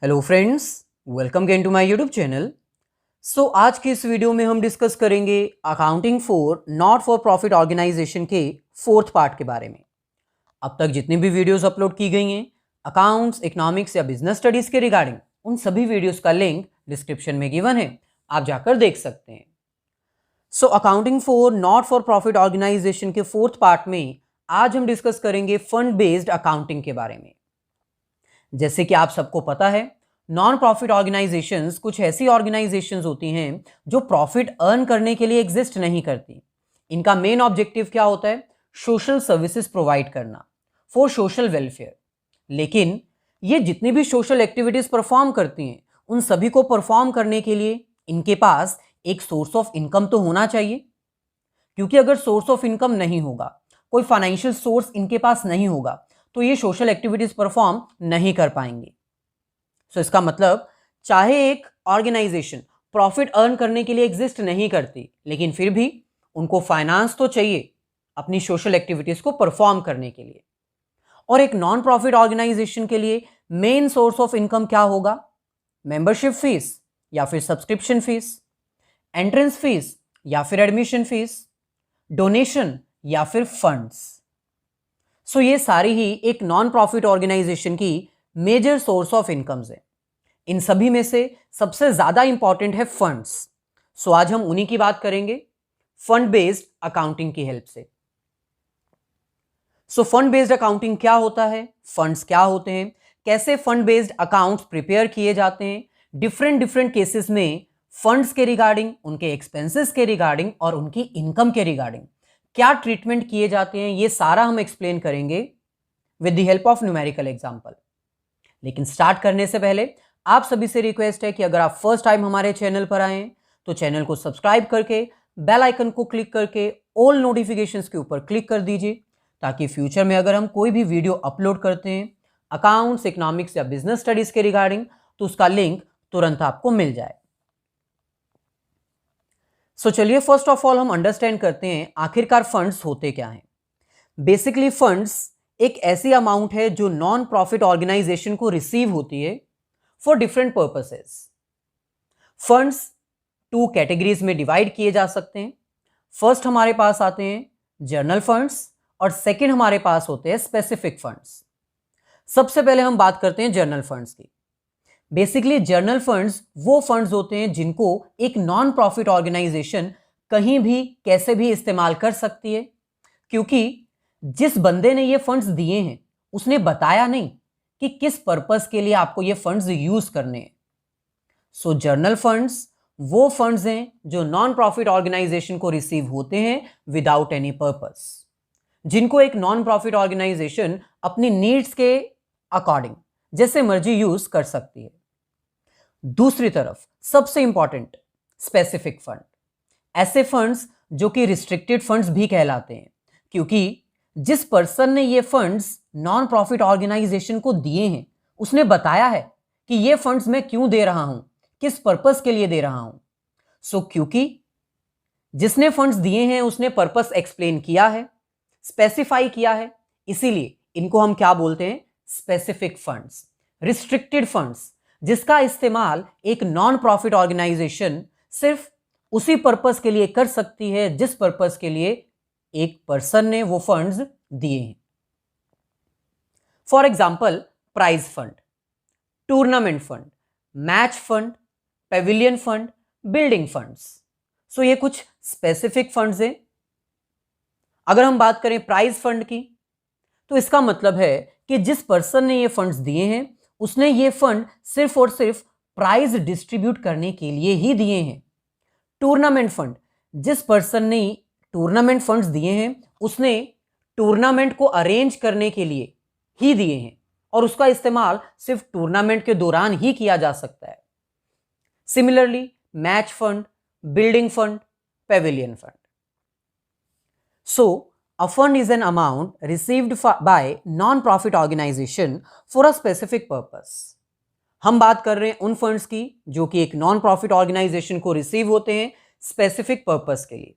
Hello friends, welcome again to my YouTube channel. आज की इस वीडियो में हम डिस्कस करेंगे accounting for not for profit organisation के फोर्थ पार्ट के बारे में। अब तक जितनी भी वीडियोस अपलोड की गई हैं अकाउंट्स, इकोनॉमिक्स या बिजनेस स्टडीज के रिगार्डिंग, उन सभी वीडियोस का लिंक डिस्क्रिप्शन में गिवन है, आप जाकर देख सकते हैं। Accounting for not for profit organisation के फोर्थ पार्ट में आज हम डिस्कस करेंगे फंड बेस्ड अकाउंटिंग के बारे में। जैसे कि आप सबको पता है, नॉन प्रॉफिट ऑर्गेनाइजेशंस कुछ ऐसी ऑर्गेनाइजेशंस होती हैं जो प्रॉफिट अर्न करने के लिए एग्जिस्ट नहीं करती। इनका मेन ऑब्जेक्टिव क्या होता है? सोशल सर्विसेज प्रोवाइड करना फॉर सोशल वेलफेयर। लेकिन ये जितनी भी सोशल एक्टिविटीज परफॉर्म करती हैं, उन सभी को परफॉर्म करने के लिए इनके पास एक सोर्स ऑफ इनकम तो होना चाहिए। क्योंकि अगर सोर्स ऑफ इनकम नहीं होगा, कोई फाइनेंशियल सोर्स इनके पास नहीं होगा, तो ये सोशल एक्टिविटीज परफॉर्म नहीं कर पाएंगे। इसका मतलब चाहे एक ऑर्गेनाइजेशन प्रॉफिट अर्न करने के लिए एग्जिस्ट नहीं करती, लेकिन फिर भी उनको फाइनेंस तो चाहिए अपनी सोशल एक्टिविटीज को परफॉर्म करने के लिए। और एक नॉन प्रॉफिट ऑर्गेनाइजेशन के लिए मेन सोर्स ऑफ इनकम क्या होगा? मेंबरशिप फीस या फिर सब्सक्रिप्शन फीस, एंट्रेंस फीस या फिर एडमिशन फीस, डोनेशन या फिर फंड्स। ये सारी ही एक नॉन प्रॉफिट ऑर्गेनाइजेशन की मेजर सोर्स ऑफ इनकम्स है। इन सभी में से सबसे ज्यादा इंपॉर्टेंट है फंड्स। आज हम उन्हीं की बात करेंगे फंड बेस्ड अकाउंटिंग की हेल्प से। फंड बेस्ड अकाउंटिंग क्या होता है, फंड्स क्या होते हैं, कैसे फंड बेस्ड अकाउंट्स प्रिपेयर किए जाते हैं, डिफरेंट केसेस में फंड्स के रिगार्डिंग, उनके एक्सपेंसेस के रिगार्डिंग और उनकी इनकम के रिगार्डिंग क्या ट्रीटमेंट किए जाते हैं, ये सारा हम एक्सप्लेन करेंगे with the help of numerical example. लेकिन स्टार्ट करने से पहले आप सभी से रिक्वेस्ट है कि अगर आप फर्स्ट टाइम हमारे चैनल पर आए तो चैनल को सब्सक्राइब करके बेल आइकन को क्लिक करके ऑल नोटिफिकेशंस के ऊपर क्लिक कर दीजिए, ताकि फ्यूचर में अगर हम कोई भी वीडियो अपलोड करते हैं अकाउंट्स, इकोनॉमिक्स या बिजनेस स्टडीज के रिगार्डिंग, तो उसका लिंक तुरंत आपको मिल जाए। चलिए फर्स्ट ऑफ ऑल हम अंडरस्टैंड करते हैं आखिरकार फंड्स होते क्या हैं। बेसिकली फंड्स एक ऐसी अमाउंट है जो नॉन प्रॉफिट ऑर्गेनाइजेशन को रिसीव होती है for different purposes. Funds two categories में डिवाइड किए जा सकते हैं। फर्स्ट हमारे पास आते हैं जर्नल फंड्स और सेकंड हमारे पास होते हैं स्पेसिफिक फंड्स। सबसे पहले हम बात करते हैं जर्नल फंड्स की। बेसिकली जर्नल फंड्स वो फंड्स होते हैं जिनको एक नॉन प्रॉफिट ऑर्गेनाइजेशन कहीं भी कैसे भी इस्तेमाल कर सकती है, क्योंकि जिस बंदे ने ये फंड्स दिए हैं उसने बताया नहीं कि किस पर्पस के लिए आपको ये फंड्स यूज करने हैं। जर्नल फंड्स वो फंड्स हैं जो नॉन प्रॉफिट ऑर्गेनाइजेशन को रिसीव होते हैं विदाउट एनी पर्पस, जिनको एक नॉन प्रॉफिट ऑर्गेनाइजेशन अपनी नीड्स के अकॉर्डिंग जैसे मर्जी यूज कर सकती है। दूसरी तरफ सबसे इंपॉर्टेंट स्पेसिफिक फंड, ऐसे फंड्स जो कि रिस्ट्रिक्टेड फंड्स भी कहलाते हैं, क्योंकि जिस पर्सन ने ये फंड्स नॉन प्रॉफिट ऑर्गेनाइजेशन को दिए हैं उसने बताया है कि ये फंड्स मैं क्यों दे रहा हूं, किस पर्पस के लिए दे रहा हूं। क्योंकि जिसने फंड्स दिए हैं उसने पर्पस एक्सप्लेन किया है, स्पेसिफाई किया है, इसीलिए इनको हम क्या बोलते हैं? Specific funds. रिस्ट्रिक्टेड फंड्स जिसका इस्तेमाल एक नॉन प्रॉफिट ऑर्गेनाइजेशन सिर्फ उसी पर्पस के लिए कर सकती है जिस पर्पस के लिए एक पर्सन ने वो फंड्स दिए हैं। For example prize fund, tournament fund, match fund, pavilion fund, building funds. ये कुछ स्पेसिफिक फंड्स हैं। अगर हम बात करें प्राइज फंड की, तो इसका मतलब है कि जिस पर्सन ने ये फंड्स दिए हैं उसने ये फंड सिर्फ और सिर्फ प्राइज डिस्ट्रीब्यूट करने के लिए ही दिए हैं। टूर्नामेंट फंड, जिस पर्सन ने टूर्नामेंट फंड्स दिए हैं उसने टूर्नामेंट को अरेंज करने के लिए ही दिए हैं और उसका इस्तेमाल सिर्फ टूर्नामेंट के दौरान ही किया जा सकता है। Similarly match fund, building fund, pavilion fund. A fund is an amount received by non-profit organization for a specific purpose. हम बात कर रहे हैं उन फंड्स की जो कि एक नॉन प्रॉफिट ऑर्गेनाइजेशन को रिसीव होते हैं स्पेसिफिक पर्पस के लिए।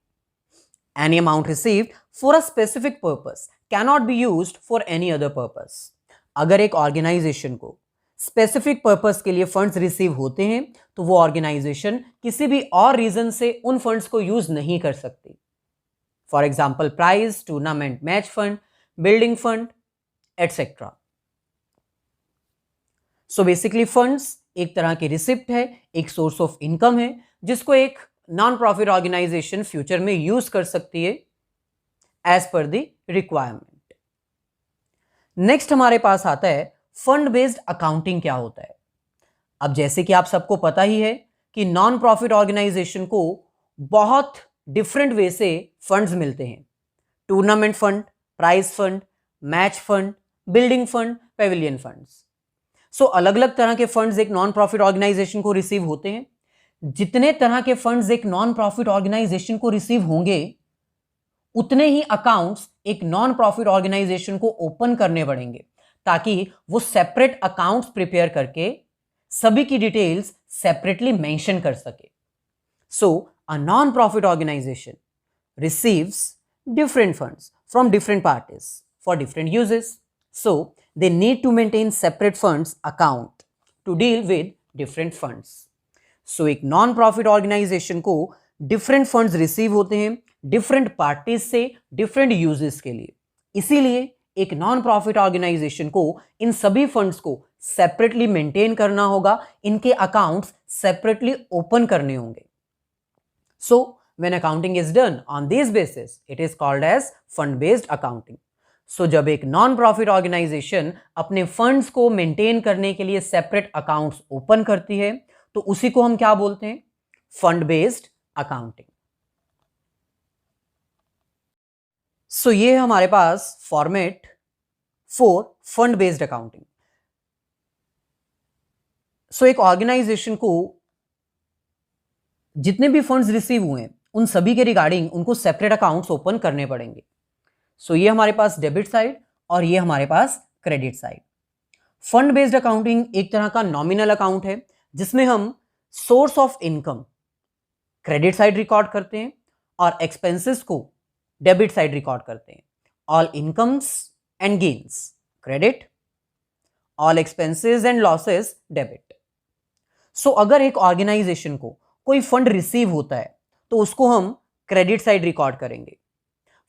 Any amount received for a specific purpose cannot be used for any other purpose. अगर एक ऑर्गेनाइजेशन को स्पेसिफिक पर्पस के लिए फंड्स रिसीव होते हैं तो वो ऑर्गेनाइजेशन किसी भी और रीजन से उन फंड्स को यूज नहीं कर सकती। For example prize, tournament match fund, building fund etcetera. So basically funds एक तरह की रिसिप्ट है, एक सोर्स ऑफ इनकम है जिसको एक नॉन प्रॉफिट ऑर्गेनाइजेशन फ्यूचर में यूज कर सकती है as per the requirement. Next हमारे पास आता है फंड बेस्ड अकाउंटिंग क्या होता है। अब जैसे कि आप सबको पता ही है कि नॉन प्रॉफिट ऑर्गेनाइजेशन को बहुत डिफरेंट वे से फंड्स मिलते हैं। Tournament fund, prize fund, match fund, building fund, pavilion funds. So अलग अलग तरह के फंड्स एक नॉन प्रॉफिट ऑर्गेनाइजेशन को रिसीव होते हैं। जितने तरह के फंड्स एक नॉन प्रॉफिट ऑर्गेनाइजेशन को रिसीव होंगे उतने ही अकाउंट्स एक नॉन प्रॉफिट ऑर्गेनाइजेशन को ओपन करने पड़ेंगे ताकि वो सेपरेट अकाउंट्स प्रिपेयर करके सभी की डिटेल्स सेपरेटली मेंशन कर सके। So a non profit organisation receives different funds from different parties for different uses. So they need to maintain separate funds account to deal with different funds. So एक non profit organisation को different funds receive होते हैं different parties से different uses के लिए। इसीलिए एक non profit organisation को इन सभी फंड्स को सेपरेटली मेंटेन करना होगा, इनके अकाउंट्स सेपरेटली ओपन करने होंगे। So when accounting is done on this basis, it is called as fund based accounting. So जब एक नॉन प्रॉफिट ऑर्गेनाइजेशन अपने फंड्स को मेंटेन करने के लिए सेपरेट अकाउंट्स ओपन करती है तो उसी को हम क्या बोलते हैं? Fund based accounting. सो ये है हमारे पास format for fund based accounting. So एक ऑर्गेनाइजेशन को जितने भी फंड्स रिसीव हुए हैं उन सभी के रिगार्डिंग उनको सेपरेट अकाउंट्स ओपन करने पड़ेंगे। सो ये हमारे पास डेबिट साइड और ये हमारे पास credit side. Fund based accounting एक तरह का नॉमिनल अकाउंट है जिसमें हम source of income credit side record करते हैं और एक्सपेंसेस को डेबिट साइड रिकॉर्ड करते हैं। All incomes and gains credit, all expenses and losses debit. So अगर एक ऑर्गेनाइजेशन को कोई फंड रिसीव होता है तो उसको हम क्रेडिट साइड रिकॉर्ड करेंगे।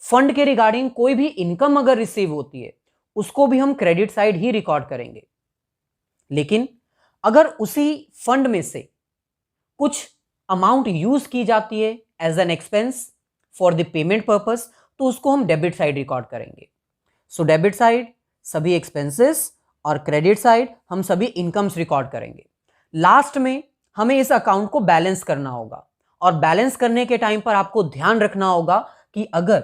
फंड के रिगार्डिंग कोई भी इनकम अगर रिसीव होती है उसको भी हम क्रेडिट साइड ही रिकॉर्ड करेंगे। लेकिन अगर उसी फंड में से कुछ अमाउंट यूज की जाती है as an expense for the payment purpose तो उसको हम डेबिट साइड रिकॉर्ड करेंगे। सो डेबिट साइड सभी एक्सपेंसेस और क्रेडिट साइड हम सभी इनकम्स रिकॉर्ड करेंगे। लास्ट में हमें इस अकाउंट को बैलेंस करना होगा और बैलेंस करने के टाइम पर आपको ध्यान रखना होगा कि अगर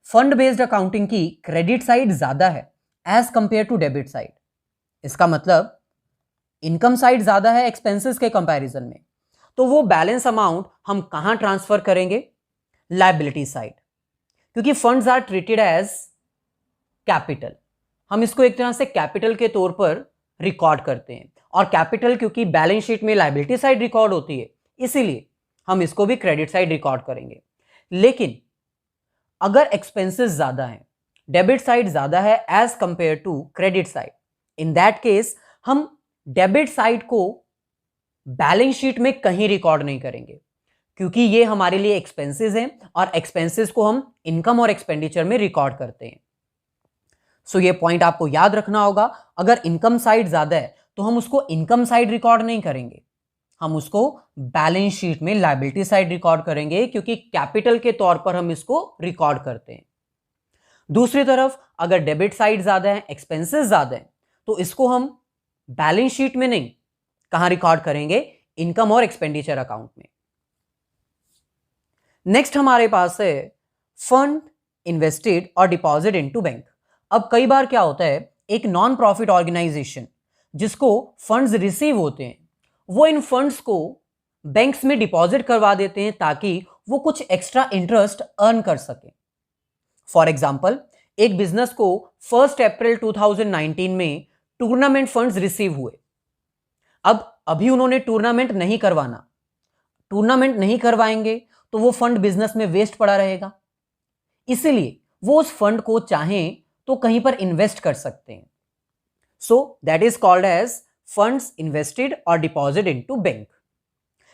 फंड बेस्ड अकाउंटिंग की क्रेडिट साइड ज्यादा है as compare to debit side, इसका मतलब इनकम साइड ज्यादा है एक्सपेंसेस के कंपैरिजन में, तो वो बैलेंस अमाउंट हम कहां ट्रांसफर करेंगे? लायबिलिटी साइड, क्योंकि funds are treated as capital. हम इसको एक तरह से कैपिटल के तौर पर रिकॉर्ड करते हैं और कैपिटल क्योंकि बैलेंस शीट में लायबिलिटी साइड रिकॉर्ड होती है इसीलिए हम इसको भी क्रेडिट साइड रिकॉर्ड करेंगे। लेकिन अगर एक्सपेंसेस ज्यादा हैं, डेबिट साइड ज्यादा है as compare to credit side, in that case हम डेबिट साइड को बैलेंस शीट में कहीं रिकॉर्ड नहीं करेंगे क्योंकि ये हमारे लिए एक्सपेंसेस हैं और एक्सपेंसेस को हम इनकम और एक्सपेंडिचर में रिकॉर्ड करते हैं। सो ये पॉइंट आपको याद रखना होगा। अगर इनकम साइड ज्यादा है तो हम उसको इनकम साइड रिकॉर्ड नहीं करेंगे, हम उसको बैलेंस शीट में लायबिलिटी साइड रिकॉर्ड करेंगे क्योंकि कैपिटल के तौर पर हम इसको रिकॉर्ड करते हैं। दूसरी तरफ अगर डेबिट साइड ज्यादा है, एक्सपेंसेस ज्यादा है, तो इसको हम बैलेंस शीट में नहीं, कहां रिकॉर्ड करेंगे? इनकम और एक्सपेंडिचर अकाउंट में। नेक्स्ट हमारे पास है फंड इन्वेस्टेड और डिपॉजिट इनटू बैंक। अब कई बार क्या होता है, एक नॉन प्रॉफिट ऑर्गेनाइजेशन जिसको फंड्स रिसीव होते हैं वो इन फंड्स को बैंक्स में डिपॉजिट करवा देते हैं ताकि वो कुछ एक्स्ट्रा इंटरेस्ट अर्न कर सके। फॉर एग्जांपल एक बिजनेस को 1 अप्रैल 2019 में टूर्नामेंट फंड्स रिसीव हुए। अब अभी उन्होंने टूर्नामेंट नहीं करवाना, टूर्नामेंट नहीं करवाएंगे तो वो फंड बिजनेस में वेस्ट पड़ा रहेगा, इसीलिए वो उस फंड को चाहें तो कहीं पर इन्वेस्ट कर सकते हैं। So that is called as funds invested और डिपॉजिट इनटू बैंक।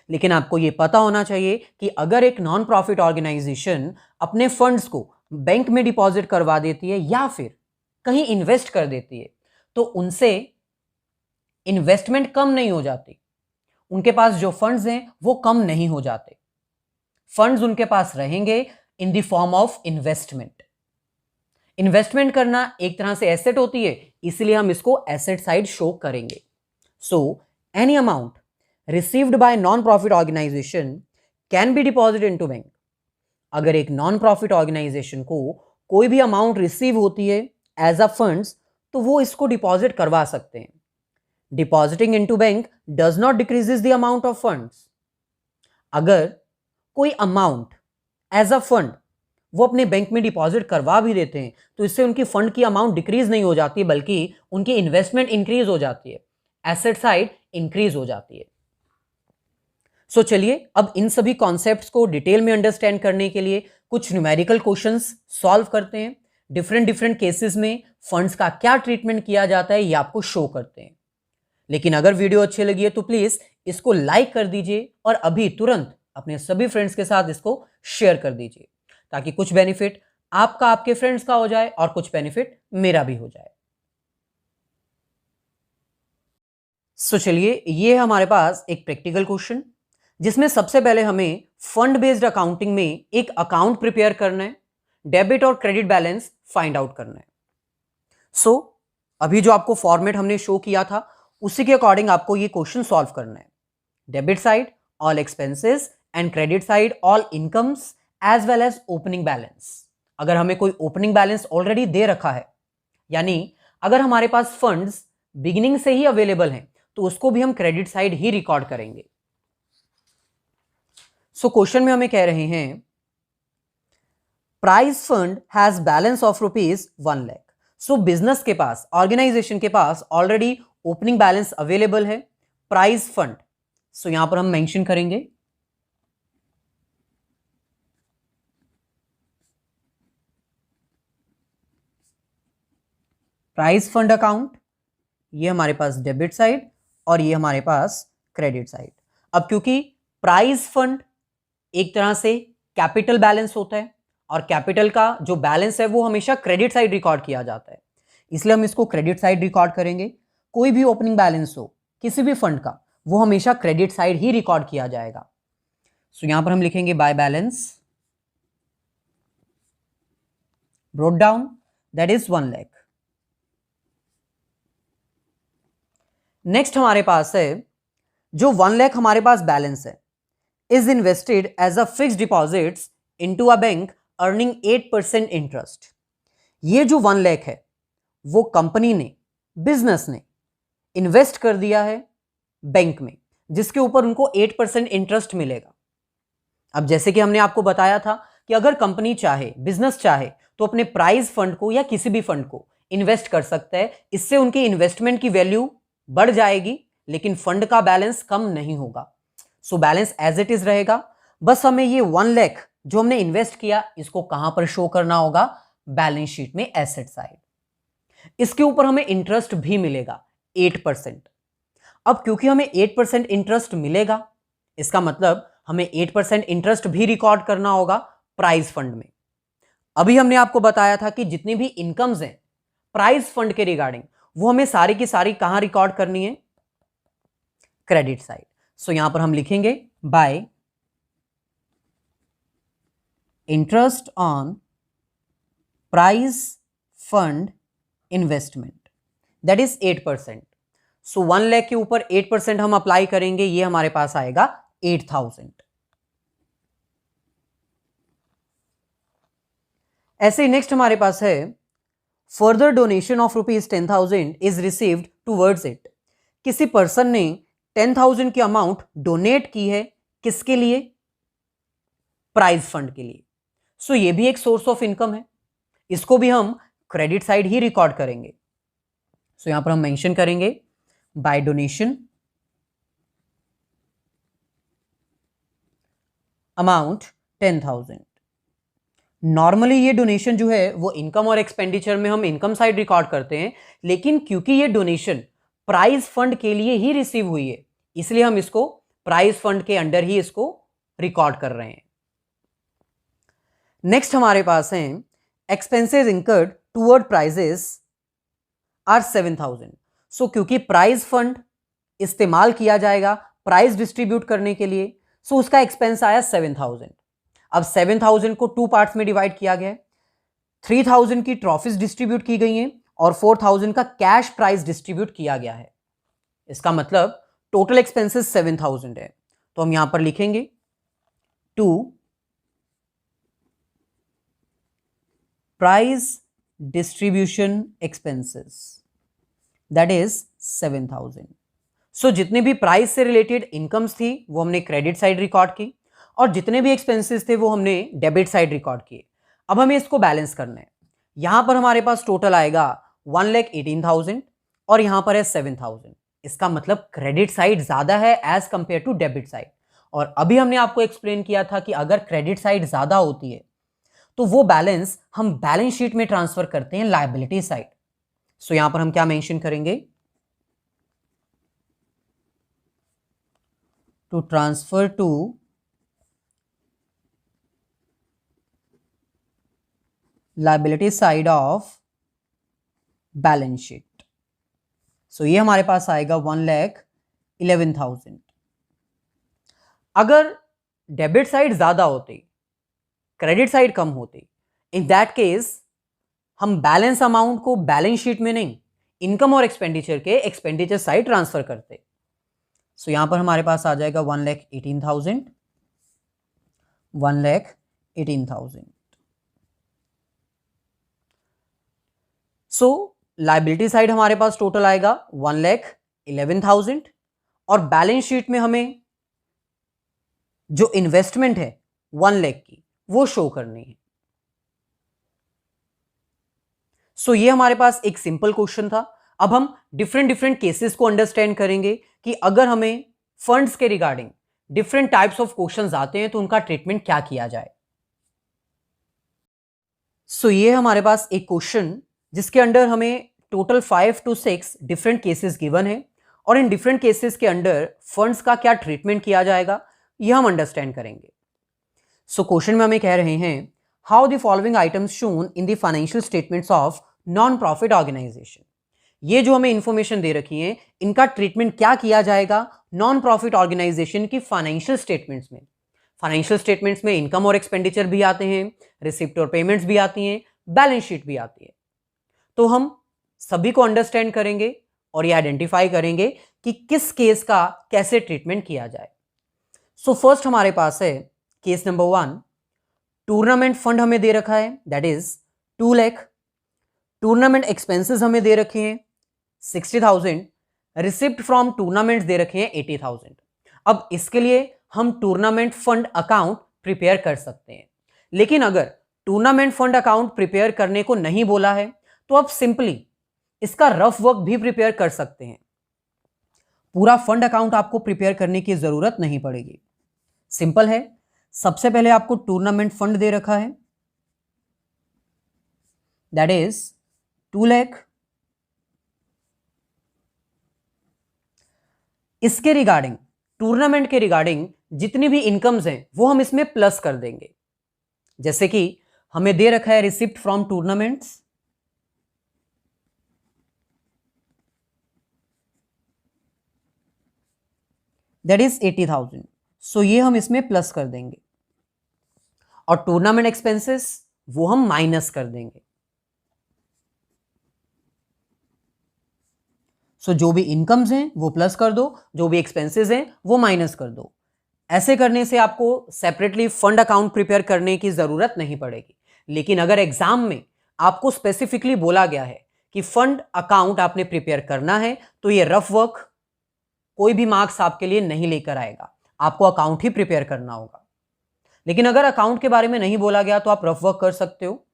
लेकिन आपको यह पता होना चाहिए कि अगर एक नॉन प्रॉफिट ऑर्गेनाइजेशन अपने फंड्स को बैंक में डिपॉजिट करवा देती है या फिर कहीं इन्वेस्ट कर देती है तो उनसे इन्वेस्टमेंट कम नहीं हो जाती, उनके पास जो फंड्स हैं वो कम नहीं हो जाते, फंड्स उनके पास रहेंगे in the form of investment. Investment करना एक तरह से एसेट होती है, इसलिए हम इसको एसेट साइड शो करेंगे। So any amount received by non profit organisation can be deposit into bank. अगर एक नॉन प्रॉफिट ऑर्गेनाइजेशन को कोई भी अमाउंट रिसीव होती है एज अ फंड्स तो वो इसको डिपॉजिट करवा सकते हैं। Depositing into bank does not decreases the amount of funds. अगर कोई अमाउंट एज अ फंड वो अपने बैंक में डिपॉजिट करवा भी देते हैं तो इससे उनकी फंड की अमाउंट डिक्रीज नहीं हो जाती बल्कि उनकी इन्वेस्टमेंट इंक्रीज हो जाती है, एसेट साइड इंक्रीज हो जाती है। सो चलिए अब इन सभी कॉन्सेप्ट्स को डिटेल में अंडरस्टैंड करने के लिए कुछ न्यूमेरिकल क्वेश्चंस सॉल्व करते हैं। डिफरेंट केसेस में फंड्स का क्या ट्रीटमेंट किया जाता है ये आपको शो करते हैं। लेकिन अगर वीडियो अच्छी लगी है तो प्लीज इसको लाइक कर दीजिए और अभी तुरंत अपने सभी फ्रेंड्स के साथ इसको शेयर कर दीजिए ताकि कुछ बेनिफिट आपका आपके फ्रेंड्स का हो जाए और कुछ बेनिफिट मेरा भी हो जाए। सो चलिए ये है हमारे पास एक प्रैक्टिकल क्वेश्चन जिसमें सबसे पहले हमें फंड बेस्ड अकाउंटिंग में एक अकाउंट प्रिपेयर करना है, डेबिट और क्रेडिट बैलेंस फाइंड आउट करना है। सो अभी जो आपको फॉर्मेट हमने शो किया था उसी के अकॉर्डिंग आपको ये क्वेश्चन सॉल्व करना है। Debit side all expenses and credit side all incomes as well as opening balance. अगर हमें कोई ओपनिंग बैलेंस ऑलरेडी दे रखा है यानी अगर हमारे पास फंड्स बिगिनिंग से ही अवेलेबल हैं तो उसको भी हम क्रेडिट साइड ही रिकॉर्ड करेंगे। सो क्वेश्चन में हमें कह रहे हैं prize fund has balance of ₹1 lakh. So business के पास, ऑर्गेनाइजेशन के पास ऑलरेडी ओपनिंग बैलेंस अवेलेबल है, प्राइज फंड। सो यहां पर हम मेंशन करेंगे प्राइज फंड अकाउंट, ये हमारे पास डेबिट साइड और ये हमारे पास क्रेडिट साइड। अब क्योंकि प्राइज फंड एक तरह से कैपिटल बैलेंस होता है और कैपिटल का जो बैलेंस है वो हमेशा क्रेडिट साइड रिकॉर्ड किया जाता है, इसलिए हम इसको क्रेडिट साइड रिकॉर्ड करेंगे। कोई भी ओपनिंग बैलेंस हो किसी भी फंड का वो हमेशा क्रेडिट साइड ही रिकॉर्ड किया जाएगा। सो यहां पर हम लिखेंगे by balance brought down that is 1 lakh. Next हमारे पास है जो 1 लाख हमारे पास बैलेंस है is invested as a fixed deposits into a bank earning 8% interest. ये जो 1 लाख है वो कंपनी ने, बिजनेस ने इन्वेस्ट कर दिया है बैंक में जिसके ऊपर उनको 8% इंटरेस्ट मिलेगा। अब जैसे कि हमने आपको बताया था कि अगर कंपनी चाहे, बिजनेस चाहे तो अपने प्राइज फंड को या किसी भी फंड को इन्वेस्ट कर सकता है, इससे उनकी इन्वेस्टमेंट की वैल्यू बढ़ जाएगी लेकिन फंड का बैलेंस कम नहीं होगा। So balance as it is रहेगा। बस हमें ये 1 लाख जो हमने इन्वेस्ट किया इसको कहां पर शो करना होगा, बैलेंस शीट में एसेट साइड। इसके ऊपर हमें इंटरेस्ट भी मिलेगा 8%। अब क्योंकि हमें 8% इंटरेस्ट मिलेगा इसका मतलब हमें 8% इंटरेस्ट भी रिकॉर्ड करना होगा प्राइज फंड में। अभी हमने आपको बताया था कि जितनी भी इनकम्स हैं प्राइज फंड के रिगार्डिंग वो हमें सारी की सारी कहां रिकॉर्ड करनी है, क्रेडिट साइड। सो यहां पर हम लिखेंगे by interest on prize fund investment that is 8%। So 1 lakh के ऊपर 8% हम अप्लाई करेंगे, ये हमारे पास आएगा 8,000। ऐसे नेक्स्ट हमारे पास है further donation of ₹10,000 is received towards it. किसी पर्सन ने 10,000 की अमाउंट डोनेट की है, किसके लिए, प्राइज फंड के लिए। सो ये भी एक सोर्स ऑफ इनकम है, इसको भी हम क्रेडिट साइड ही रिकॉर्ड करेंगे। सो यहां पर हम मेंशन करेंगे बाय डोनेशन अमाउंट 10,000। नॉर्मली ये डोनेशन जो है वो इनकम और एक्सपेंडिचर में हम इनकम साइड रिकॉर्ड करते हैं, लेकिन क्योंकि ये डोनेशन प्राइज फंड के लिए ही रिसीव हुई है, इसलिए हम इसको प्राइज फंड के अंडर ही इसको रिकॉर्ड कर रहे हैं। नेक्स्ट हमारे पास है expenses incurred toward prizes are 7,000। So क्योंकि प्राइज फंड इस्तेमाल किया जाएगा प्राइज डिस्ट्रीब्यूट करने के लिए, सो उसका एक्सपेंस आया 7,000। अब 7,000 को 2 पार्ट्स में डिवाइड किया गया है। 3,000 की ट्रॉफीज डिस्ट्रीब्यूट की गई हैं और 4,000 का कैश प्राइज डिस्ट्रीब्यूट किया गया है। इसका मतलब टोटल एक्सपेंसेस 7,000 है। तो हम यहां पर लिखेंगे 2 prize distribution expenses that is 7,000। So जितने भी प्राइस से रिलेटेड इनकम्स थी वो हमने क्रेडिट साइड रिकॉर्ड की और जितने भी एक्सपेंसेस थे वो हमने डेबिट साइड रिकॉर्ड किए। अब हमें इसको बैलेंस करना है। यहां पर हमारे पास टोटल आएगा 1,18,000 और यहां पर है 7,000। इसका मतलब क्रेडिट साइड ज्यादा है as compare to debit side. और अभी हमने आपको एक्सप्लेन किया था कि अगर क्रेडिट साइड ज्यादा होती है तो वो बैलेंस हम बैलेंस शीट में ट्रांसफर करते हैं लायबिलिटी साइड। सो यहां पर हम क्या मेंशन करेंगे, to transfer to liability side of balance sheet. So ये हमारे पास आएगा 1,11,000। अगर डेबिट साइड ज्यादा होती क्रेडिट साइड कम होती, इन दैट केस हम बैलेंस अमाउंट को बैलेंस शीट में नहीं इनकम और एक्सपेंडिचर के एक्सपेंडिचर साइड ट्रांसफर करते। सो यहां पर हमारे पास आ जाएगा 1,18,000 1,18,000। सो लायबिलिटी साइड हमारे पास टोटल आएगा 1,11,000 और बैलेंस शीट में हमें जो इन्वेस्टमेंट है 1 लाख की वो शो करनी है। सो ये हमारे पास एक सिंपल क्वेश्चन था। अब हम डिफरेंट केसेस को अंडरस्टैंड करेंगे कि अगर हमें फंड्स के regarding different types of questions आते हैं तो उनका ट्रीटमेंट क्या किया जाए। सो ये हमारे पास एक क्वेश्चन जिसके अंडर हमें total 5 to 6 different cases given है और इन डिफरेंट केसेस के अंडर फंड्स का क्या ट्रीटमेंट किया जाएगा यह हम अंडरस्टैंड करेंगे। सो क्वेश्चन में हमें कह रहे हैं how the following items shown in the financial statements of non profit organisation. ये जो हमें इंफॉर्मेशन दे रखी है इनका ट्रीटमेंट क्या किया जाएगा नॉन प्रॉफिट ऑर्गेनाइजेशन की फाइनेंशियल स्टेटमेंट्स में। फाइनेंशियल स्टेटमेंट्स में इनकम और एक्सपेंडिचर भी आते हैं, रिसिप्ट और पेमेंट्स भी आती हैं, बैलेंस शीट भी आती है। तो हम सभी को अंडरस्टैंड करेंगे और ये आइडेंटिफाई करेंगे कि किस केस का कैसे ट्रीटमेंट किया जाए। सो फर्स्ट हमारे पास है केस नंबर 1। टूर्नामेंट फंड हमें दे रखा है that is 2 lakh. Tournament expenses हमें दे रखे हैं 60,000। रिसिप्ट फ्रॉम टूर्नामेंट्स दे रखे हैं 80,000। अब इसके लिए हम टूर्नामेंट फंड अकाउंट प्रिपेयर कर सकते हैं, लेकिन अगर टूर्नामेंट फंड अकाउंट प्रिपेयर करने को नहीं बोला है तो आप सिंपली इसका रफ वर्क भी प्रिपेयर कर सकते हैं। पूरा फंड अकाउंट आपको प्रिपेयर करने की जरूरत नहीं पड़ेगी। सिंपल है, सबसे पहले आपको टूर्नामेंट फंड दे रखा है दैट इज 2 लाख। इसके रिगार्डिंग टूर्नामेंट के रिगार्डिंग जितनी भी इनकम्स हैं वो हम इसमें प्लस कर देंगे। जैसे कि हमें दे रखा है receipt from tournaments that is 80,000। सो ये हम इसमें प्लस कर देंगे और टूर्नामेंट एक्सपेंसेस वो हम माइनस कर देंगे। सो जो भी इनकम्स हैं वो प्लस कर दो, जो भी एक्सपेंसेस हैं वो माइनस कर दो। ऐसे करने से आपको सेपरेटली फंड अकाउंट प्रिपेयर करने की जरूरत नहीं पड़ेगी। लेकिन अगर एग्जाम में आपको स्पेसिफिकली बोला गया है कि फंड अकाउंट आपने प्रिपेयर करना है तो ये रफ वर्क कोई भी मार्क्स आपके लिए नहीं लेकर आएगा, आपको अकाउंट ही प्रिपेयर करना होगा। लेकिन अगर अकाउंट के बारे में नहीं बोला गया तो आप रफ वर्क कर सकते हो।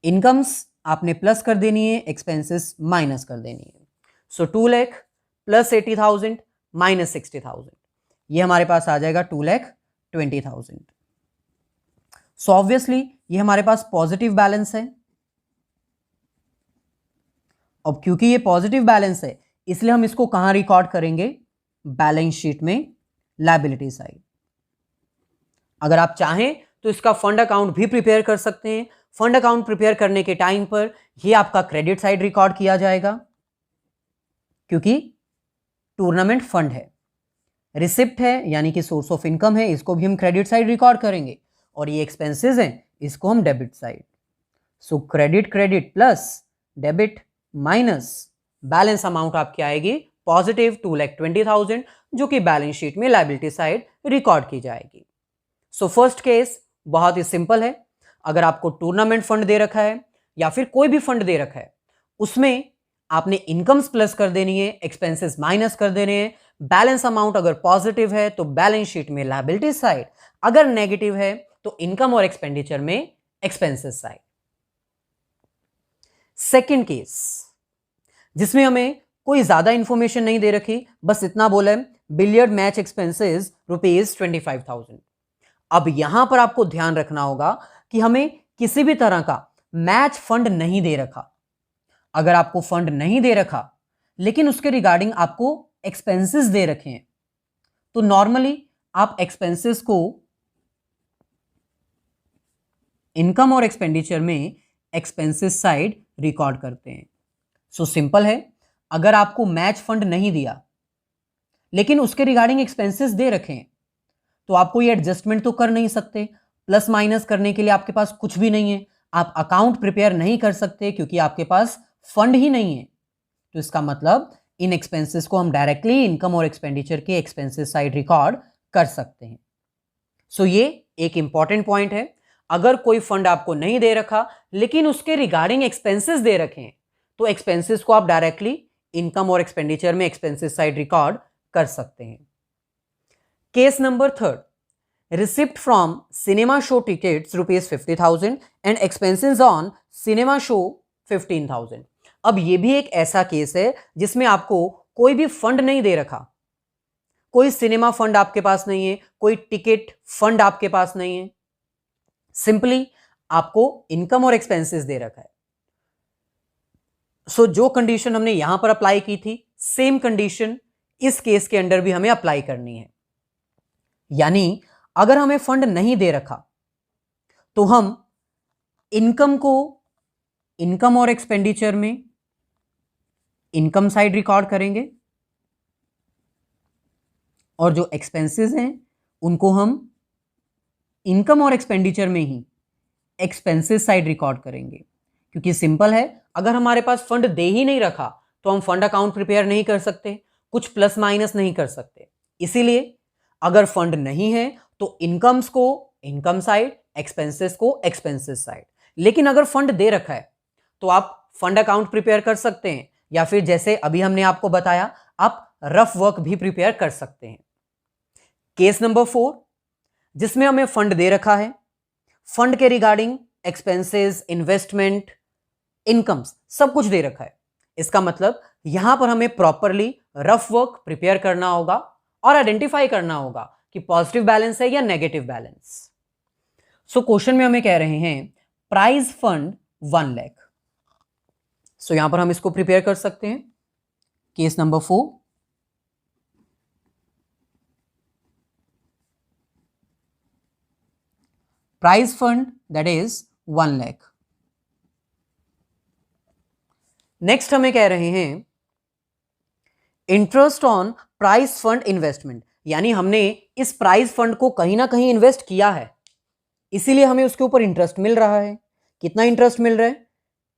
इनकम्स आपने प्लस कर देनी है, एक्सपेंसेस माइनस कर देनी है। सो 2 लाख प्लस 80,000 माइनस 60,000, ये हमारे पास आ जाएगा 2,20,000। सो ऑब्वियसली ये हमारे पास पॉजिटिव बैलेंस है। अब क्योंकि ये पॉजिटिव बैलेंस है इसलिए हम इसको कहां रिकॉर्ड करेंगे? बैलेंस शीट में, लायबिलिटी साइड। अगर आप चाहें तो इसका फंड अकाउंट भी प्रिपेयर कर सकते हैं। फंड अकाउंट प्रिपेयर करने के टाइम पर यह आपका क्रेडिट साइड रिकॉर्ड किया जाएगा, क्योंकि टूर्नामेंट फंड है। रिसिप्ट है यानी कि सोर्स ऑफ इनकम है, इसको भी हम क्रेडिट साइड रिकॉर्ड करेंगे, और ये एक्सपेंसेस हैं, इसको हम डेबिट साइड। सो credit credit plus debit minus balance amount आपकी आएगी पॉजिटिव 2,20,000, जो कि बैलेंस शीट में लायबिलिटी साइड रिकॉर्ड की जाएगी। सो फर्स्ट केस बहुत ही सिंपल है। अगर आपको टूर्नामेंट फंड दे रखा है या फिर कोई भी फंड दे रखा है, उसमें आपने इनकम्स प्लस कर देनी है, एक्सपेंसेस माइनस कर देने हैं। बैलेंस अमाउंट अगर पॉजिटिव है तो बैलेंस शीट में लायबिलिटी साइड, अगर नेगेटिव है तो इनकम और एक्सपेंडिचर में एक्सपेंसेस साइड। सेकेंड केस, जिसमें हमें कोई ज्यादा इंफॉर्मेशन नहीं दे रखी, बस इतना बोला है बिलियर्ड मैच एक्सपेंसेस ₹25,000। अब यहां पर आपको ध्यान रखना होगा कि हमें किसी भी तरह का मैच फंड नहीं दे रखा। अगर आपको फंड नहीं दे रखा लेकिन उसके रिगार्डिंग आपको एक्सपेंसेस दे रखे हैं, तो नॉर्मली आप एक्सपेंसेस को इनकम और एक्सपेंडिचर में एक्सपेंसेस साइड रिकॉर्ड करते हैं। सो सिंपल है, अगर आपको मैच फंड नहीं दिया लेकिन उसके रिगार्डिंग एक्सपेंसेस दे रखे हैं, तो आपको ये एडजस्टमेंट तो कर नहीं सकते। प्लस माइनस करने के लिए आपके पास कुछ भी नहीं है, आप अकाउंट प्रिपेयर नहीं कर सकते क्योंकि आपके पास फंड ही नहीं है। तो इसका मतलब इन एक्सपेंसेस को हम डायरेक्टली इनकम और एक्सपेंडिचर के एक्सपेंसेस साइड रिकॉर्ड कर सकते हैं। सो ये एक इंपॉर्टेंट पॉइंट है। अगर कोई फंड आपको नहीं दे रखा लेकिन उसके रिगार्डिंग एक्सपेंसेस दे रखे हैं, तो एक्सपेंसेस को आप डायरेक्टली इनकम और एक्सपेंडिचर में एक्सपेंसेस साइड रिकॉर्ड कर सकते हैं। Case number third, receipt from cinema show tickets ₹50,000 and expenses on cinema show 15,000। अब ये भी एक ऐसा केस है जिसमें आपको कोई भी फंड नहीं दे रखा, कोई सिनेमा फंड आपके पास नहीं है, कोई टिकट फंड आपके पास नहीं है, सिंपली आपको इनकम और एक्सपेंसेस दे रखा है। सो जो कंडीशन हमने यहां पर अप्लाई की थी, सेम कंडीशन इस केस के अंदर भी हमें अप्लाई करनी है। यानी अगर हमें फंड नहीं दे रखा तो हम इनकम को इनकम और एक्सपेंडिचर में इनकम साइड रिकॉर्ड करेंगे, और जो एक्सपेंसेस हैं उनको हम इनकम और एक्सपेंडिचर में ही एक्सपेंसेस साइड रिकॉर्ड करेंगे। क्योंकि सिंपल है, अगर हमारे पास फंड दे ही नहीं रखा तो हम फंड अकाउंट प्रिपेयर नहीं कर सकते, कुछ प्लस माइनस नहीं कर सकते। इसीलिए अगर फंड नहीं है तो इनकम्स को इनकम साइड, एक्सपेंसेस को एक्सपेंसेस साइड। लेकिन अगर फंड दे रखा है तो आप फंड अकाउंट प्रिपेयर कर सकते हैं, या फिर जैसे अभी हमने आपको बताया, आप रफ वर्क भी प्रिपेयर कर सकते हैं। केस नंबर 4, जिसमें हमें फंड दे रखा है, फंड के रिगार्डिंग एक्सपेंसेस, इन्वेस्टमेंट, इनकम्स सब कुछ दे रखा है। इसका मतलब यहां पर हमें प्रॉपरली रफ वर्क प्रिपेयर करना होगा और आइडेंटिफाई करना होगा कि पॉजिटिव बैलेंस है या नेगेटिव बैलेंस। सो क्वेश्चन में हमें कह रहे हैं प्राइज फंड 1 लाख। सो यहां पर हम इसको प्रिपेयर कर सकते हैं। Case number 4, prize fund that is 1 lakh. Next हमें कह रहे हैं interest on prize fund investment, यानी हमने इस प्राइज फंड को कहीं ना कहीं इन्वेस्ट किया है, इसीलिए हमें उसके ऊपर इंटरेस्ट मिल रहा है। कितना इंटरेस्ट मिल रहा है?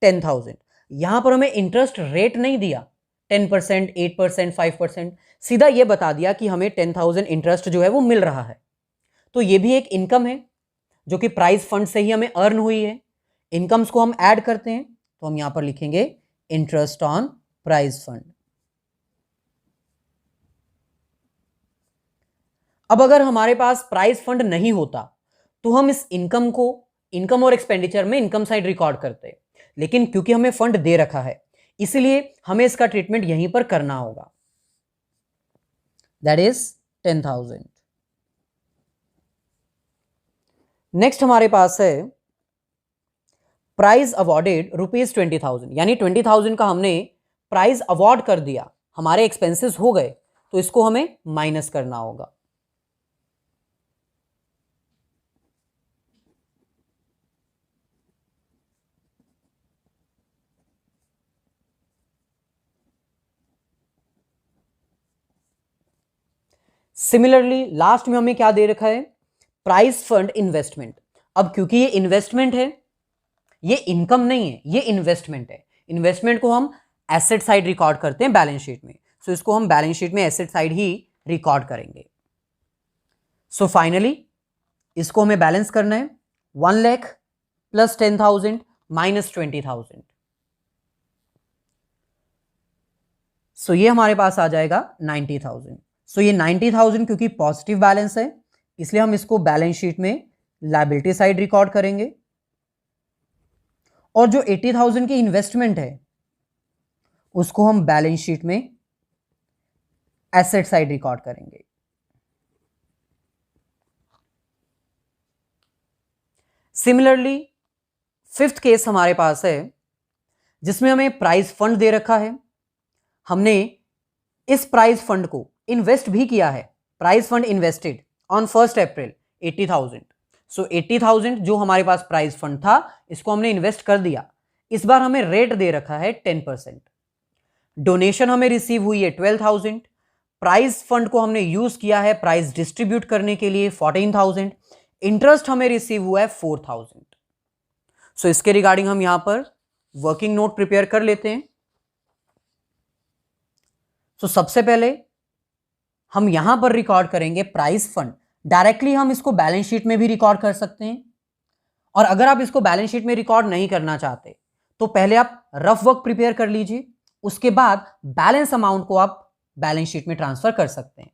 10,000। यहां पर हमें इंटरेस्ट रेट नहीं दिया 10%, 8%, 5%, सीधा यह बता दिया कि हमें 10,000 इंटरेस्ट जो है वो मिल रहा है। तो ये भी एक इनकम है जो कि प्राइज फंड से ही हमें अर्न हुई है। इनकम्स को हम ऐड करते हैं तो हम यहां पर लिखेंगे इंटरेस्ट ऑन प्राइज फंड। अब अगर हमारे पास प्राइज फंड नहीं होता तो हम इस इनकम को इनकम और एक्सपेंडिचर में इनकम साइड रिकॉर्ड करते, लेकिन क्योंकि हमें फंड दे रखा है इसलिए हमें इसका ट्रीटमेंट यहीं पर करना होगा, दैट इज 10,000। नेक्स्ट हमारे पास है प्राइज अवॉर्डेड ₹20,000, यानी 20,000 का हमने प्राइज अवॉर्ड कर दिया हमारे एक्सपेंसेस हो गए तो इसको हमें माइनस करना होगा। सिमिलरली लास्ट में हमें क्या दे रखा है, प्राइस फंड इन्वेस्टमेंट। अब क्योंकि ये इन्वेस्टमेंट है, ये इनकम नहीं है, ये इन्वेस्टमेंट है। इन्वेस्टमेंट को हम एसेट साइड रिकॉर्ड करते हैं बैलेंस शीट में, सो इसको हम बैलेंस शीट में एसेट साइड ही रिकॉर्ड करेंगे। सो फाइनली इसको हमें बैलेंस करना है, 1 लाख प्लस 10,000 माइनस 20,000। सो ये हमारे पास आ जाएगा 90,000। सो ये 90,000 क्योंकि पॉजिटिव बैलेंस है इसलिए हम इसको बैलेंस शीट में लायबिलिटी साइड रिकॉर्ड करेंगे, और जो 80,000 की इन्वेस्टमेंट है उसको हम बैलेंस शीट में एसेट साइड रिकॉर्ड करेंगे। सिमिलरली फिफ्थ केस हमारे पास है जिसमें हमें प्राइज फंड दे रखा है, हमने इस प्राइज फंड को इन्वेस्ट भी किया है। प्राइज फंड इन्वेस्टेड ऑन 1 अप्रैल 80,000। सो 80,000 जो हमारे पास प्राइज फंड था इसको हमने इन्वेस्ट कर दिया। इस बार हमें रेट दे रखा है 10%। डोनेशन हमें रिसीव हुई है 12,000। प्राइज फंड को हमने यूज किया है प्राइज डिस्ट्रीब्यूट करने के लिए 14,000। इंटरेस्ट हमें रिसीव हुआ है 4,000। सो इसके रिगार्डिंग हम यहां पर वर्किंग नोट प्रिपेयर कर लेते हैं। सो सबसे पहले हम यहां पर रिकॉर्ड करेंगे प्राइस फंड। डायरेक्टली हम इसको बैलेंस शीट में भी रिकॉर्ड कर सकते हैं, और अगर आप इसको बैलेंस शीट में रिकॉर्ड नहीं करना चाहते तो पहले आप रफ वर्क प्रिपेयर कर लीजिए, उसके बाद बैलेंस अमाउंट को आप बैलेंस शीट में ट्रांसफर कर सकते हैं।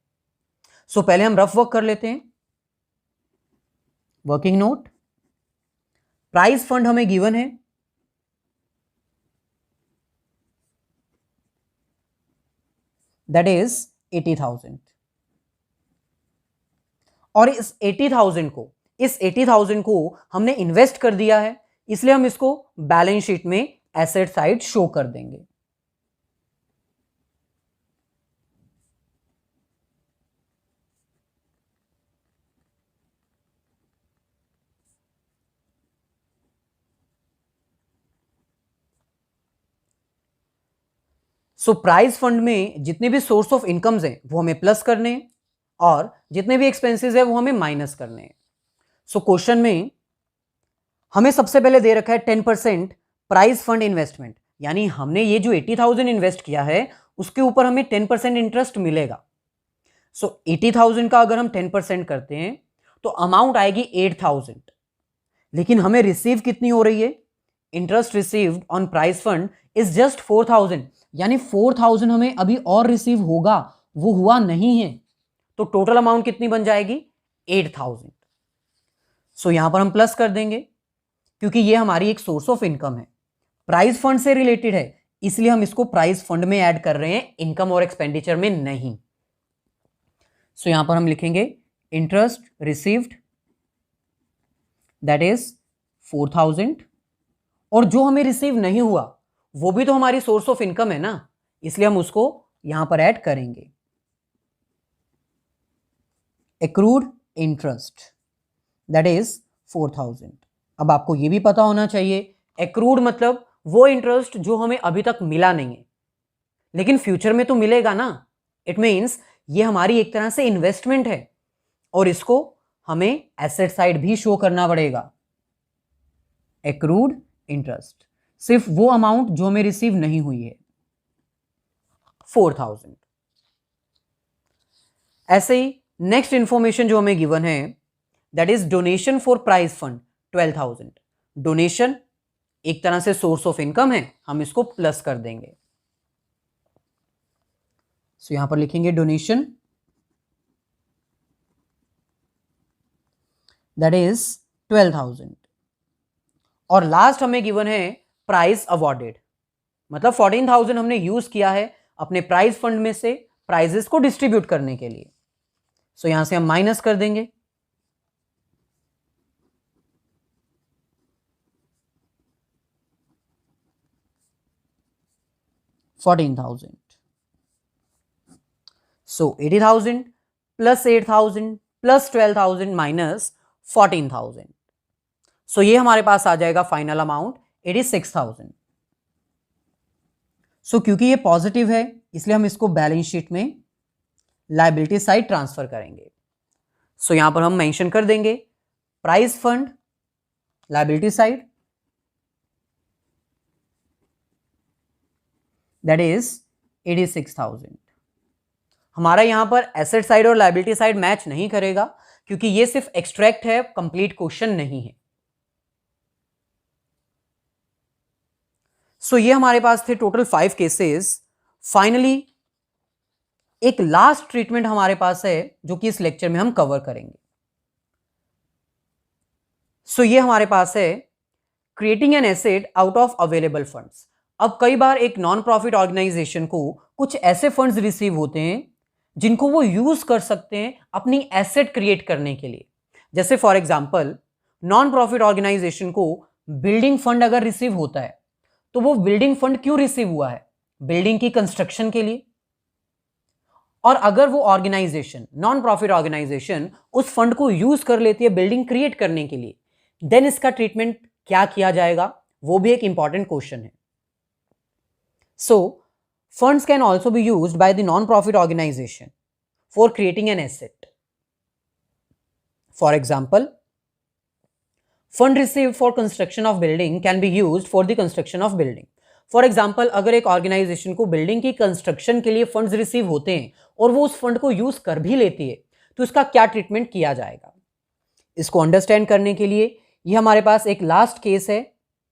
सो पहले हम रफ वर्क कर लेते हैं। वर्किंग नोट, प्राइस फंड हमें गिवन है, दैट इज 80,000, और इस 80,000 को हमने इन्वेस्ट कर दिया है, इसलिए हम इसको बैलेंस शीट में एसेट साइड शो कर देंगे। सो प्राइस फंड में जितने भी सोर्स ऑफ इनकम्स हैं वो हमें प्लस करने हैं, और जितने भी एक्सपेंसेस है वो हमें माइनस करने हैं। सो क्वेश्चन में हमें सबसे पहले दे रखा है 10% प्राइस फंड इन्वेस्टमेंट, यानी हमने ये जो 80,000 इन्वेस्ट किया है उसके ऊपर हमें 10% इंटरेस्ट मिलेगा। सो 80,000 का अगर हम 10% करते हैं तो अमाउंट आएगी 8,000, लेकिन हमें रिसीव कितनी हो रही है, interest received on price fund is just 4,000, यानी 4,000 हमें अभी और रिसीव होगा, वो हुआ नहीं है। तो टोटल अमाउंट कितनी बन जाएगी, 8,000। सो यहां पर हम प्लस कर देंगे क्योंकि ये हमारी एक सोर्स ऑफ इनकम है, प्राइस फंड से रिलेटेड है, इसलिए हम इसको प्राइस फंड में ऐड कर रहे हैं, इनकम और एक्सपेंडिचर में नहीं। सो यहां पर हम लिखेंगे इंटरेस्ट रिसीव्ड दैट इज 4,000, और जो हमें रिसीव नहीं हुआ वो भी तो हमारी सोर्स ऑफ इनकम है ना, इसलिए हम उसको यहां पर ऐड करेंगे। Accrued interest that is 4,000। अब आपको यह भी पता होना चाहिए एक्रूड मतलब वो इंटरेस्ट जो हमें अभी तक मिला नहीं है लेकिन फ्यूचर में तो मिलेगा ना। इट मींस ये हमारी एक तरह से इन्वेस्टमेंट है और इसको हमें एसेट साइड भी शो करना पड़ेगा। एक्रूड इंटरेस्ट सिर्फ वो अमाउंट जो हमें रिसीव नहीं हुई है, 4,000। ऐसे ही नेक्स्ट इंफॉर्मेशन जो हमें गिवन है that is donation for prize fund 12,000। Donation एक तरह से सोर्स ऑफ इनकम है, हम इसको प्लस कर देंगे। सो यहां पर लिखेंगे डोनेशन दैट इज 12,000, और लास्ट हमें गिवन है प्राइस अवॉर्डेड, मतलब 14,000 हमने यूज किया है अपने प्राइज फंड में से प्राइजेस को डिस्ट्रीब्यूट करने के लिए। सो यहां से हम माइनस कर देंगे। $14,000। सो 80,000 प्लस 8,000 प्लस 12,000 माइनस 14,000, सो ये हमारे पास आ जाएगा फाइनल अमाउंट 86,000। सो क्योंकि ये पॉजिटिव है इसलिए हम इसको बैलेंस शीट में लायबिलिटी साइड ट्रांसफर करेंगे। सो यहां पर हम मेंशन कर देंगे price fund liability side, that is 86,000। हमारा यहां पर एसेट साइड और लायबिलिटी साइड मैच नहीं करेगा क्योंकि ये सिर्फ एक्सट्रैक्ट है, कंप्लीट क्वेश्चन नहीं है। सो ये हमारे पास थे टोटल 5 केसेस। फाइनली एक लास्ट ट्रीटमेंट हमारे पास है जो कि इस लेक्चर में हम कवर करेंगे। सो ये हमारे पास है creating an asset out of available funds. अब कई बार एक नॉन प्रॉफिट ऑर्गेनाइजेशन को कुछ ऐसे फंड्स रिसीव होते हैं जिनको वो यूज कर सकते हैं अपनी एसेट क्रिएट करने के लिए। जैसे for example non profit organisation को बिल्डिंग फंड अगर रिसीव होता है तो वो बिल्डिंग फंड क्यों रिसीव हुआ है? बिल्डिंग की कंस्ट्रक्शन के लिए। और अगर वो ऑर्गेनाइजेशन नॉन प्रॉफिट ऑर्गेनाइजेशन उस फंड को यूज कर लेती है बिल्डिंग क्रिएट करने के लिए, देन इसका ट्रीटमेंट क्या किया जाएगा, वो भी एक इंपॉर्टेंट क्वेश्चन है। So funds can also be used by the non profit organisation for creating an asset. For example fund received for construction of building can be used for the construction of building. For example अगर एक organisation को building की construction के लिए funds receive होते हैं और वो उस फंड को यूज कर भी लेती है तो इसका क्या ट्रीटमेंट किया जाएगा? इसको अंडरस्टैंड करने के लिए ये हमारे पास एक लास्ट केस है,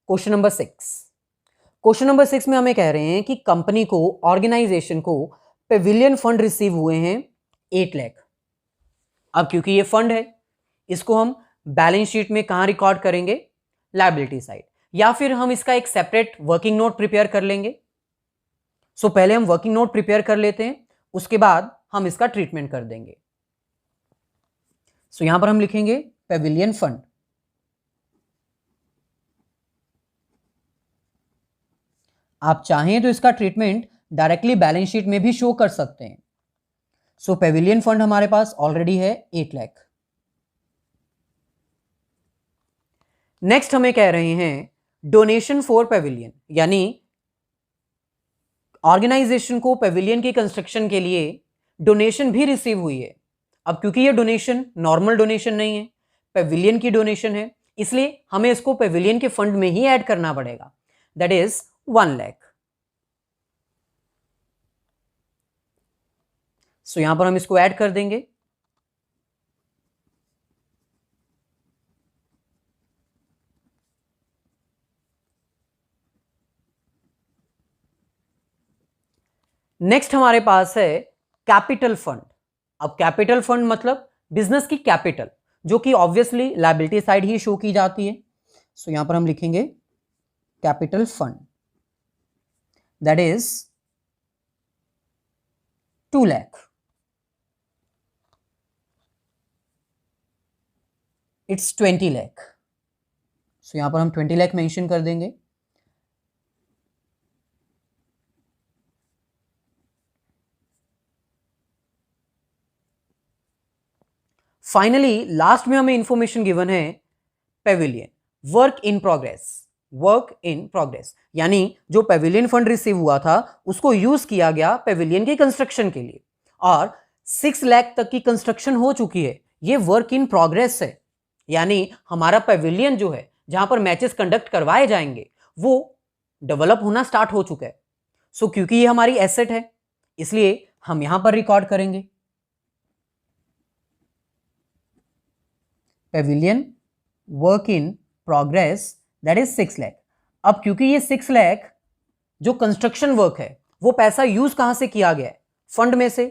क्वेश्चन नंबर 6। क्वेश्चन नंबर 6 में हमें कह रहे हैं कि कंपनी को, ऑर्गेनाइजेशन को पेविलियन फंड रिसीव हुए हैं 8 लाख। अब क्योंकि ये फंड है इसको हम बैलेंस शीट में कहां रिकॉर्ड करेंगे? लायबिलिटी साइड, या फिर हम इसका एक सेपरेट वर्किंग नोट प्रिपेयर कर लेंगे। सो पहले हम वर्किंग नोट प्रिपेयर कर लेते हैं, उसके बाद हम इसका ट्रीटमेंट कर देंगे। सो यहां पर हम लिखेंगे पेविलियन फंड। आप चाहें तो इसका ट्रीटमेंट डायरेक्टली बैलेंस शीट में भी शो कर सकते हैं। सो पेविलियन फंड हमारे पास ऑलरेडी है 8 लाख। नेक्स्ट हमें कह रहे हैं डोनेशन फॉर पेविलियन, यानी ऑर्गेनाइजेशन को पेविलियन की कंस्ट्रक्शन के लिए डोनेशन भी रिसीव हुई है। अब क्योंकि ये डोनेशन नॉर्मल डोनेशन नहीं है, पेविलियन की डोनेशन है, इसलिए हमें इसको पेविलियन के फंड में ही ऐड करना पड़ेगा, दैट इज 1 लाख। सो यहां पर हम इसको ऐड कर देंगे। नेक्स्ट हमारे पास है कैपिटल फंड। अब कैपिटल फंड मतलब बिजनेस की कैपिटल, जो कि ऑब्वियसली लायबिलिटी साइड ही शो की जाती है। सो यहां पर हम लिखेंगे capital fund, that is 2 lakh. It's 20 lakh. So यहां पर हम 20 लाख मेंशन कर देंगे। फाइनली लास्ट में हमें इंफॉर्मेशन गिवन है Pavilion work in progress. Work in progress यानी जो पेविलियन फंड रिसीव हुआ था उसको यूज किया गया पेविलियन की कंस्ट्रक्शन के लिए, और 6 लाख तक की कंस्ट्रक्शन हो चुकी है। ये वर्क इन प्रोग्रेस है, यानी हमारा पेविलियन जो है जहां पर मैचेस कंडक्ट करवाए जाएंगे वो डेवलप होना स्टार्ट हो चुका है। सो क्योंकि ये हमारी एसेट है इसलिए हम यहां पर रिकॉर्ड करेंगे Pavilion work in progress, that is 6 lakh. अब क्योंकि ये 6 लाख जो कंस्ट्रक्शन वर्क है वो पैसा यूज कहां से किया गया है? फंड में से,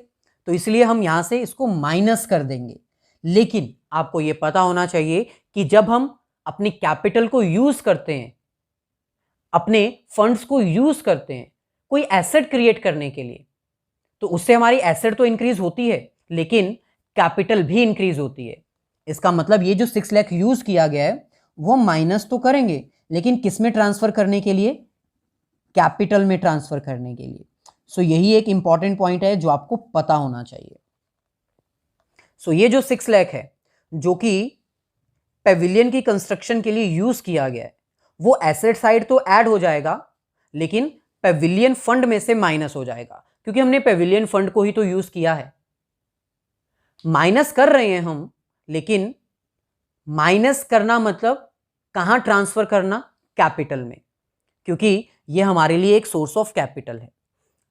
तो इसलिए हम यहां से इसको माइनस कर देंगे। लेकिन आपको यह पता होना चाहिए कि जब हम अपनी कैपिटल को यूज करते हैं, अपने फंड्स को यूज करते हैं कोई एसेट क्रिएट करने के लिए, तो उससे हमारी एसेट तो इंक्रीज होती है लेकिन कैपिटल भी इंक्रीज होती है। इसका मतलब ये जो 6 लाख यूज किया गया है वो माइनस तो करेंगे लेकिन किस में ट्रांसफर करने के लिए? कैपिटल में ट्रांसफर करने के लिए। सो यही एक इंपॉर्टेंट पॉइंट है जो आपको पता होना चाहिए। सो ये जो 6 लाख है जो कि पेविलियन की कंस्ट्रक्शन के लिए यूज किया गया है, वो एसेट साइड तो ऐड हो जाएगा लेकिन पेविलियन फंड में से माइनस हो जाएगा, क्योंकि हमने पेविलियन फंड को ही तो यूज किया है। माइनस कर रहे हैं हम, लेकिन माइनस करना मतलब कहां ट्रांसफर करना? कैपिटल में, क्योंकि ये हमारे लिए एक सोर्स ऑफ कैपिटल है।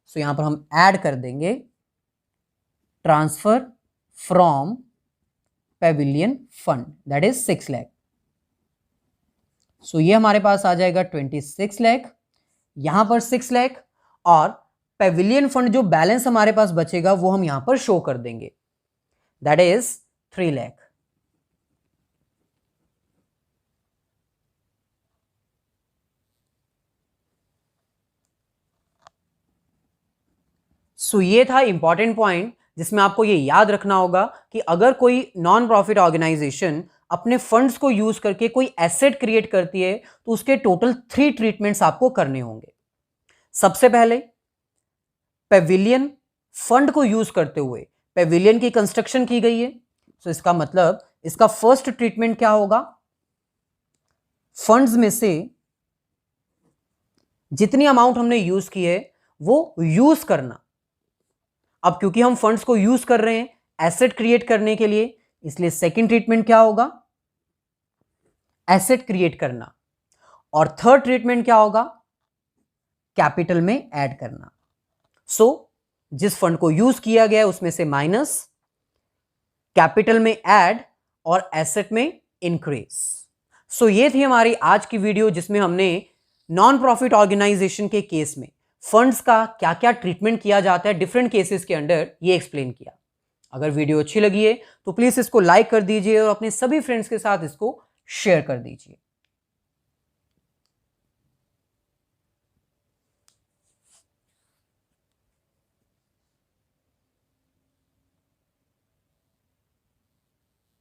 सो यहां पर हम ऐड कर देंगे transfer from pavilion fund, that is 6 lakh. So ये हमारे पास आ जाएगा 26 लाख, यहां पर 6 लाख, और पेविलियन फंड जो बैलेंस हमारे पास बचेगा वो हम यहां पर शो कर देंगे, दैट इज 3 लाख। सो ये था इंपॉर्टेंट पॉइंट जिसमें आपको ये याद रखना होगा कि अगर कोई नॉन प्रॉफिट ऑर्गेनाइजेशन अपने फंड्स को यूज करके कोई एसेट क्रिएट करती है तो उसके टोटल 3 ट्रीटमेंट्स आपको करने होंगे। सबसे पहले पेविलियन फंड को यूज करते हुए पेविलियन की कंस्ट्रक्शन की गई है, तो इसका मतलब इसका फर्स्ट ट्रीटमेंट क्या होगा? फंड्स में से जितनी अमाउंट हमने यूज की है वो यूज करना। अब क्योंकि हम फंड्स को यूज कर रहे हैं एसेट क्रिएट करने के लिए, इसलिए सेकंड ट्रीटमेंट क्या होगा? एसेट क्रिएट करना। और थर्ड ट्रीटमेंट क्या होगा? कैपिटल में ऐड करना। सो जिस फंड को यूज किया गया है उसमें से माइनस, कैपिटल में ऐड, और एसेट में इंक्रीज। सो ये थी हमारी आज की वीडियो जिसमें हमने नॉन प्रॉफिट ऑर्गेनाइजेशन के केस में फंड्स का क्या क्या ट्रीटमेंट किया जाता है डिफरेंट केसेस के अंडर, ये एक्सप्लेन किया। अगर वीडियो अच्छी लगी है तो प्लीज इसको लाइक कर दीजिए और अपने सभी फ्रेंड्स के साथ इसको शेयर कर दीजिए।